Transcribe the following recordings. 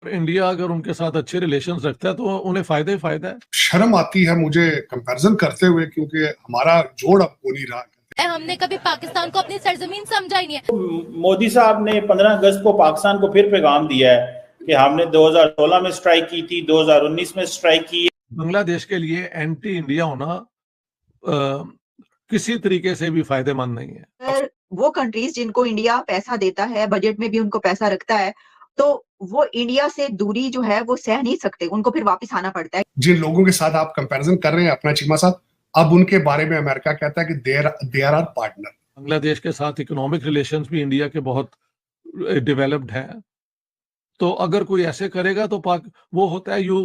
India अगर उनके साथ अच्छे रिलेशंस रखता है तो उन्हें फायदा ही फायदा है। शर्म आती है मुझे कंपैरिजन करते हुए, क्योंकि हमारा जोड़ अब हो नहीं रहा। हमने कभी पाकिस्तान को अपनी सरजमीन समझा ही नहीं है। मोदी साहब ने 15 अगस्त को पाकिस्तान को फिर पैगाम दिया है कि हमने 2016 में स्ट्राइक की थी, 2019 में स्ट्राइक की है। बांग्लादेश के लिए एंटी इंडिया होना किसी तरीके से भी फायदेमंद नहीं है। अगर वो कंट्रीज जिनको इंडिया पैसा देता है, बजट में भी उनको पैसा रखता है, तो वो इंडिया से दूरी जो है वो सह नहीं सकते, उनको फिर वापस आना पड़ता है। जिन लोगों के साथ आप कंपैरिजन कर रहे हैं अपना चीमा साहब, अब उनके बारे में अमेरिका कहता है कि दे आर पार्टनर। बांग्लादेश के साथ इकोनॉमिक रिलेशंस भी इंडिया के बहुत डेवलप्ड हैं, तो अगर कोई ऐसे करेगा तो वो होता है you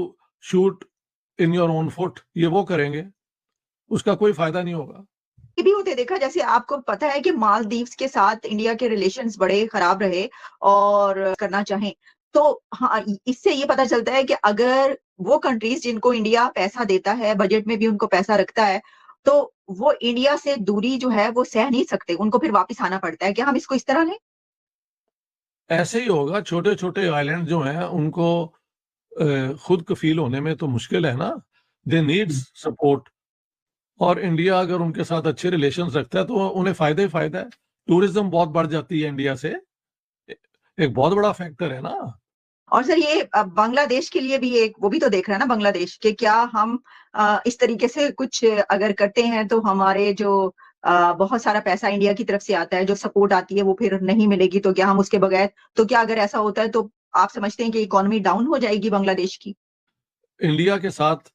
shoot in your own foot, ये वो करेंगे, उसका कोई फायदा नहीं होगा। ये भी होते देखा, जैसे आपको पता है कि मालदीव्स के साथ इंडिया के रिलेशंस बड़े खराब रहे और करना चाहें, तो हाँ, इससे ये पता चलता है कि अगर वो कंट्रीज जिनको इंडिया पैसा देता है, बजट में भी उनको पैसा रखता है, तो वो इंडिया से दूरी जो है वो सह नहीं सकते, उनको फिर वापस आना पड़ता है। क्या हम इसको इस तरह लें? ऐसे ही होगा। छोटे छोटे आइलैंड जो हैं उनको खुद कफील होने में तो मुश्किल है ना, दे नीड्स सपोर्ट। और इंडिया अगर उनके साथ अच्छे रिलेशंस रखता है तो उन्हें फायदा ही फायदा है। टूरिज्म बहुत बढ़ जाती है इंडिया से, एक बहुत बड़ा फैक्टर है ना। और सर ये बांग्लादेश के लिए भी एक वो भी तो देख रहा है ना बांग्लादेश के, क्या हम इस तरीके से कुछ अगर करते हैं तो हमारे जो बहुत सारा पैसा इंडिया की तरफ से आता है, जो सपोर्ट आती है वो फिर नहीं मिलेगी, तो क्या हम उसके बगैर, तो क्या अगर ऐसा होता है तो आप समझते हैं कि इकोनॉमी डाउन हो जाएगी बांग्लादेश की? इंडिया के साथ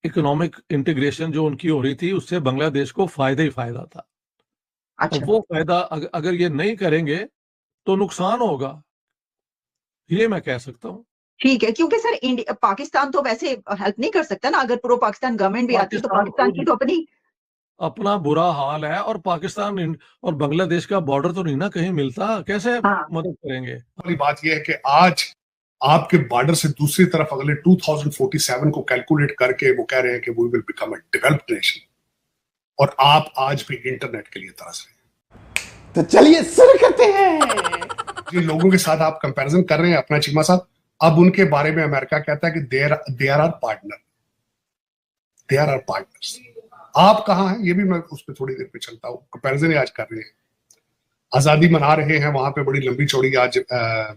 इकोनॉमिक इंटीग्रेशन जो उनकी हो रही थी उससे बांग्लादेश को फायदा ही फायदा था। अच्छा, वो फायदा अगर ये नहीं करेंगे तो नुकसान होगा, ये मैं कह सकता हूँ। ठीक है, क्योंकि सर पाकिस्तान तो वैसे हेल्प नहीं कर सकता ना, अगर प्रो पाकिस्तान गवर्नमेंट भी आती है तो पाकिस्तान की तो अपना बुरा हाल है, और पाकिस्तान और बांग्लादेश का बॉर्डर तो नहीं ना कहीं मिलता, कैसे मदद करेंगे? वाली बात यह है कि आज आपके बॉर्डर से दूसरी तरफ अगले 2047 को कैलकुलेट करके वो कह रहे हैं कि we will become a developed nation, और आप आज भी इंटरनेट के लिए तरस रहे हैं। तो चलिए शुरू करते हैं। जिन लोगों के साथ आप कंपैरिजन कर रहे हैं अपना चीमा साहब, अब उनके बारे में अमेरिका कहता है कि they are partner, they are partners. आप कहां हैं, ये भी मैं उस पर थोड़ी देर पे चलता हूं। कंपैरिजन आज कर रहे हैं, आजादी मना रहे हैं, वहां पे बड़ी लंबी चौड़ी आज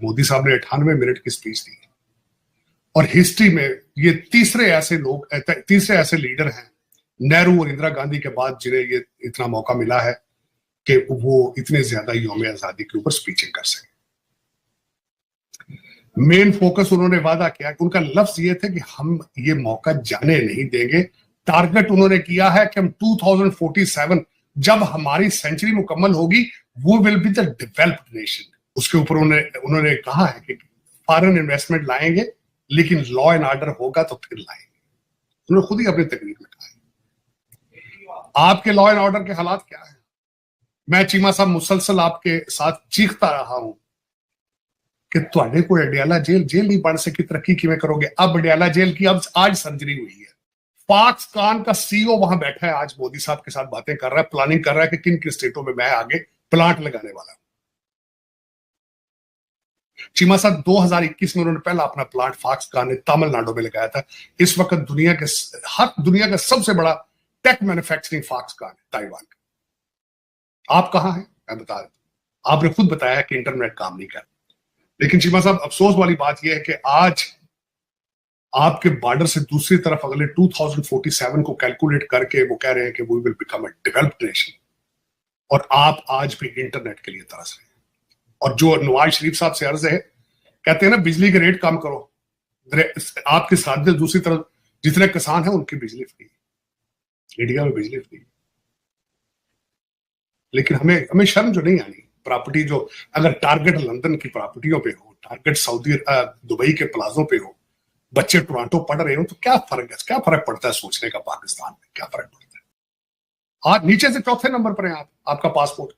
मोदी साहब ने 98 मिनट की स्पीच दी, और हिस्ट्री में ये तीसरे ऐसे लीडर हैं नेहरू और इंदिरा गांधी के बाद जिन्हें ये इतना मौका मिला है कि वो इतने ज्यादा यौम आजादी के ऊपर स्पीचें कर सके। मेन फोकस उन्होंने वादा किया कि उनका लफ्ज ये थे कि हम ये मौका जाने नहीं देंगे। टारगेट उन्होंने किया है कि हम 2047 जब हमारी सेंचुरी मुकम्मल होगी, वो will be the developed nation. उसके ऊपर उन्होंने कहा है कि फॉरेन इन्वेस्टमेंट लाएंगे, लेकिन लॉ एंड ऑर्डर होगा तो फिर लाएंगे। उन्होंने खुद ही अपनी तकरीर में कहा है। आपके लॉ एंड ऑर्डर के हालात क्या है? मैं चीमा साहब मुसलसल आपके साथ चीखता रहा हूं कि तुहाडे को अडियाला जेल नहीं बन सकी, तरक्की किवें करोगे? अब अडियाला जेल की अब आज सर्जरी हुई है। पाकिस्तान का सीईओ वहां बैठा है, आज मोदी साहब के साथ बातें कर रहा है, प्लानिंग कर रहा है कि किन किन स्टेटों में मैं आगे प्लांट लगाने वाला हूं। चीमा साहब 2021 में उन्होंने पहला अपना प्लांट फॉक्सकॉन ने तमिलनाडु में लगाया था। इस वक्त दुनिया का सबसे बड़ा टेक मैन्युफैक्चरिंग फॉक्सकॉन है ताइवान का। आप कहां हैं? मैं बता देता हूं। आपने खुद बताया कि इंटरनेट काम नहीं कर, लेकिन चीमा साहब अफसोस वाली बात यह है कि आज आपके बॉर्डर से दूसरी तरफ अगले 2047 को कैलकुलेट करके वो कह रहे हैं कि we will become a developed nation, और आप आज भी इंटरनेट के लिए तरस रहे हैं। और जो नवाज शरीफ साहब से अर्ज है, कहते हैं ना बिजली के रेट कम करो, आपके साथ दूसरी तरफ जितने किसान हैं उनकी बिजली फ्री, इंडिया में बिजली फ्री। लेकिन हमें शर्म जो नहीं आनी, प्रॉपर्टी जो अगर टारगेट लंदन की प्रॉपर्टियों पे हो, टारगेट दुबई के प्लाजों पे हो, बच्चे टोरंटो पढ़ रहे हो, तो क्या फर्क पड़ता है सोचने का? पाकिस्तान में क्या फर्क पड़ता है? आज नीचे से चौथे नंबर पर है आपका पासपोर्ट।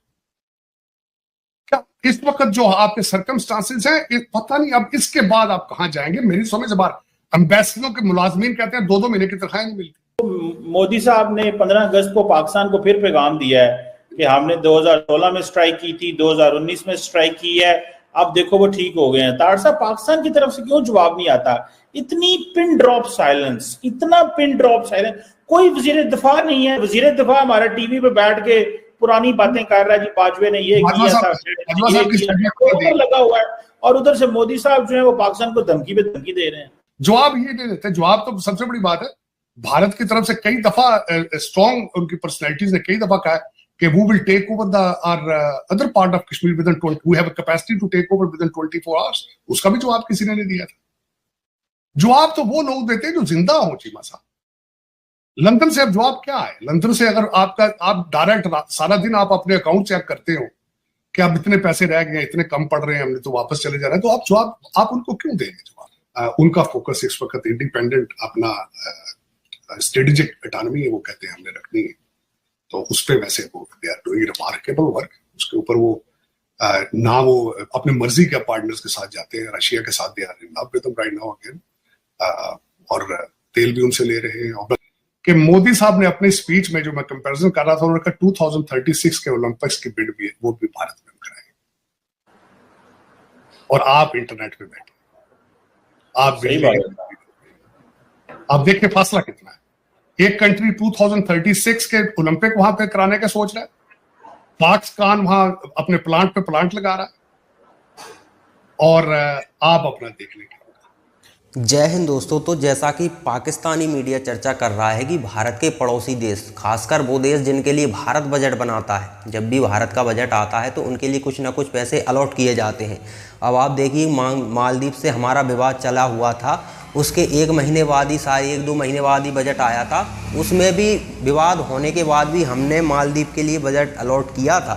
क्या इस वक्त जो आपके सर्कमस्टांसेस हैं, पता नहीं अब इसके बाद आप कहां जाएंगे? मेरी समझ से बाहर। एम्बेसडरों के मुलाजमीन कहते हैं 2-2 महीने की तनख्वाह नहीं मिलती। मोदी साहब ने 15 अगस्त को पाकिस्तान को फिर पैगाम दिया है कि हमने 2016 में स्ट्राइक की थी, 2019 में स्ट्राइक की है, अब देखो वो ठीक हो गए हैं। तार साहब, पाकिस्तान की तरफ से क्यों जवाब नहीं आता? इतनी पिन ड्रॉप साइलेंस, इतना पिन ड्रॉप साइलेंस। कोई वजीर दिफा नहीं है। वजीर दिफा हमारा टीवी पे बैठ के पुरानी बातें कर रहा है, जी बाजवे ने ये किया था, ये लगा हुआ है, और उधर से मोदी साहब जो है वो पाकिस्तान को धमकी पे धमकी दे रहे हैं। जवाब ये दे देते हैं। जवाब तो सबसे बड़ी बात है, भारत की तरफ से कई दफा स्ट्रॉन्ग उनकी पर्सनैलिटीज ने कई दफा कहा है कि we will take over the other part of Kashmir within 20, we have a capacity to take over within 24 hours। उसका भी जवाब किसी ने नहीं दिया था। जवाब तो वो लोग देते हैं जो जिंदा हो चीमा साहब। लंदन से अब जवाब क्या है? लंदन से अगर आप डायरेक्ट सारा दिन आप अपने अकाउंट चेक करते हो कि अब इतने पैसे रह गए, इतने कम पड़ रहे हैं, हमने तो वापस चले जा रहे हैं, तो आप जवाब आप उनको क्यों देंगे जवाब? उनका फोकस इस वक्त इंडिपेंडेंट अपना स्ट्रेटेजिक ऑटोनॉमी है, वो कहते हैं हमने रखनी है, तो उस पे वैसे वो they are doing remarkable work. उसके ऊपर वो ना वो अपने मर्जी के पार्टनर्स के साथ जाते हैं, रशिया के साथ they are in love with them right now again, और तेल भी उनसे ले रहे हैं। और कि मोदी साहब ने अपनी स्पीच में जो मैं कंपैरिजन कर रहा था, उन्होंने कहा 2036 के ओलंपिक्स की बिड भी वो भी भारत में कराएंगे, और आप इंटरनेट पे बैठे, आप देखिए फासला कितना है। एक कंट्री 2036 के ओलंपिक वहां पे कराने का सोच रहा है, पाकिस्तान वहां अपने प्लांट पे प्लांट लगा रहा है, और आप अपना देख लेंगे। जय हिंद दोस्तों। तो जैसा कि पाकिस्तानी मीडिया चर्चा कर रहा है कि भारत के पड़ोसी देश, खासकर वो देश जिनके लिए भारत बजट बनाता है, जब भी भारत का बजट आता है तो उनके लिए कुछ ना कुछ पैसे अलॉट किए जाते हैं। अब आप देखिए, मालदीव से हमारा विवाद चला हुआ था, उसके 1 महीने बाद ही, सारे 1-2 महीने बाद ही बजट आया था। उसमें भी विवाद होने के बाद भी हमने मालदीव के लिए बजट अलॉट किया था,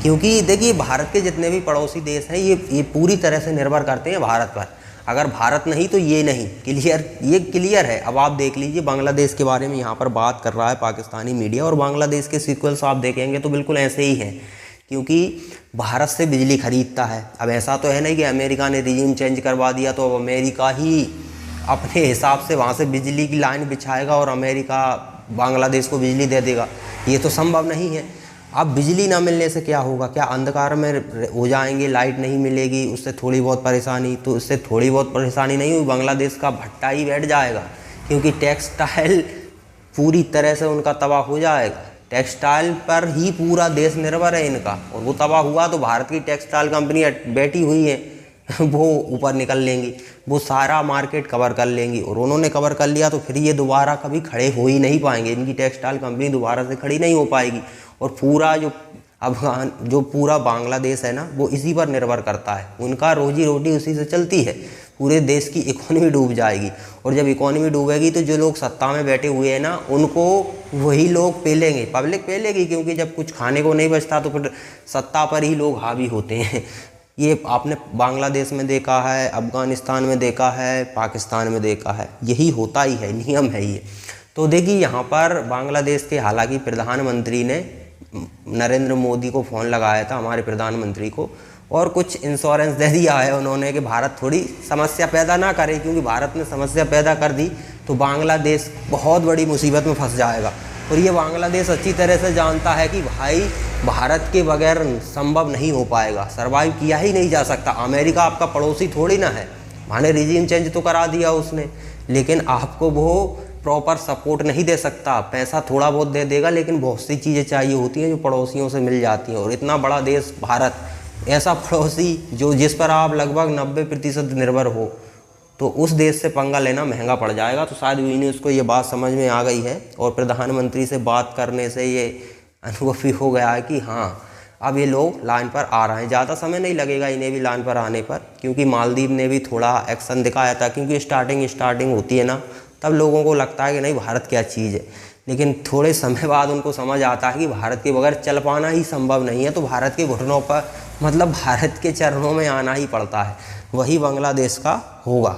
क्योंकि देखिए भारत के जितने भी पड़ोसी देश हैं ये पूरी तरह से निर्भर करते हैं भारत पर। अगर भारत नहीं तो ये नहीं, ये क्लियर है। अब आप देख लीजिए, बांग्लादेश के बारे में यहाँ पर बात कर रहा है पाकिस्तानी मीडिया, और बांग्लादेश के सीक्वल्स आप देखेंगे तो बिल्कुल ऐसे ही हैं, क्योंकि भारत से बिजली खरीदता है। अब ऐसा तो है नहीं कि अमेरिका ने रिजीम चेंज करवा दिया तो अब अमेरिका ही अपने हिसाब से वहाँ से बिजली की लाइन बिछाएगा और अमेरिका बांग्लादेश को बिजली दे देगा, ये तो संभव नहीं है। अब बिजली ना मिलने से क्या होगा? क्या अंधकार में हो जाएंगे, लाइट नहीं मिलेगी, उससे थोड़ी बहुत परेशानी? तो उससे थोड़ी बहुत परेशानी नहीं हुई, बांग्लादेश का भट्टा ही बैठ जाएगा, क्योंकि टेक्सटाइल पूरी तरह से उनका तबाह हो जाएगा। टेक्सटाइल पर ही पूरा देश निर्भर है इनका, और वो तबाह हुआ तो भारत की टेक्सटाइल कंपनी बैठी हुई है वो ऊपर निकल लेंगी, वो सारा मार्केट कवर कर लेंगी, और उन्होंने कवर कर लिया तो फिर ये दोबारा कभी खड़े हो ही नहीं पाएंगे। इनकी टेक्सटाइल कंपनी दोबारा से खड़ी नहीं हो पाएगी, और पूरा जो पूरा बांग्लादेश है ना, वो इसी पर निर्भर करता है, उनका रोजी रोटी उसी से चलती है। पूरे देश की इकोनॉमी डूब जाएगी, और जब इकोनॉमी डूबेगी तो जो लोग सत्ता में बैठे हुए हैं ना, उनको वही लोग पेलेंगे, पब्लिक पेलेगी, क्योंकि जब कुछ खाने को नहीं बचता तो फिर सत्ता पर ही लोग हावी होते हैं। ये आपने बांग्लादेश में देखा है, अफ़गानिस्तान में देखा है, पाकिस्तान में देखा है, यही होता ही है, नियम है ये। तो देखिए यहाँ पर बांग्लादेश के हालांकि प्रधानमंत्री ने नरेंद्र मोदी को फ़ोन लगाया था, हमारे प्रधानमंत्री को, और कुछ इंश्योरेंस दे दिया है उन्होंने कि भारत थोड़ी समस्या पैदा ना करे, क्योंकि भारत ने समस्या पैदा कर दी तो बांग्लादेश बहुत बड़ी मुसीबत में फंस जाएगा। और ये बांग्लादेश अच्छी तरह से जानता है कि भाई भारत के बगैर संभव नहीं हो पाएगा, सर्वाइव किया ही नहीं जा सकता। अमेरिका आपका पड़ोसी थोड़ी ना है, माने रिजीम चेंज तो करा दिया उसने, लेकिन आपको वो प्रॉपर सपोर्ट नहीं दे सकता। पैसा थोड़ा बहुत दे देगा, लेकिन बहुत सी चीज़ें चाहिए होती हैं जो पड़ोसियों से मिल जाती हैं। और इतना बड़ा देश भारत, ऐसा पड़ोसी जिस पर आप लगभग 90% निर्भर हो, तो उस देश से पंगा लेना महंगा पड़ जाएगा। तो शायद वी न्यूज़ को ये बात समझ में आ गई है, और प्रधानमंत्री से बात करने से ये अनुभव भी हो गया है कि हाँ, अब ये लोग लाइन पर आ रहे हैं। ज़्यादा समय नहीं लगेगा इन्हें भी लाइन पर आने पर, क्योंकि मालदीव ने भी थोड़ा एक्शन दिखाया था, क्योंकि स्टार्टिंग होती है ना, तब लोगों को लगता है कि नहीं भारत क्या चीज़ है, लेकिन थोड़े समय बाद उनको समझ आता है कि भारत के बगैर चल पाना ही संभव नहीं है। तो भारत के घुटनों पर, मतलब भारत के चरणों में आना ही पड़ता है, वही बांग्लादेश का होगा।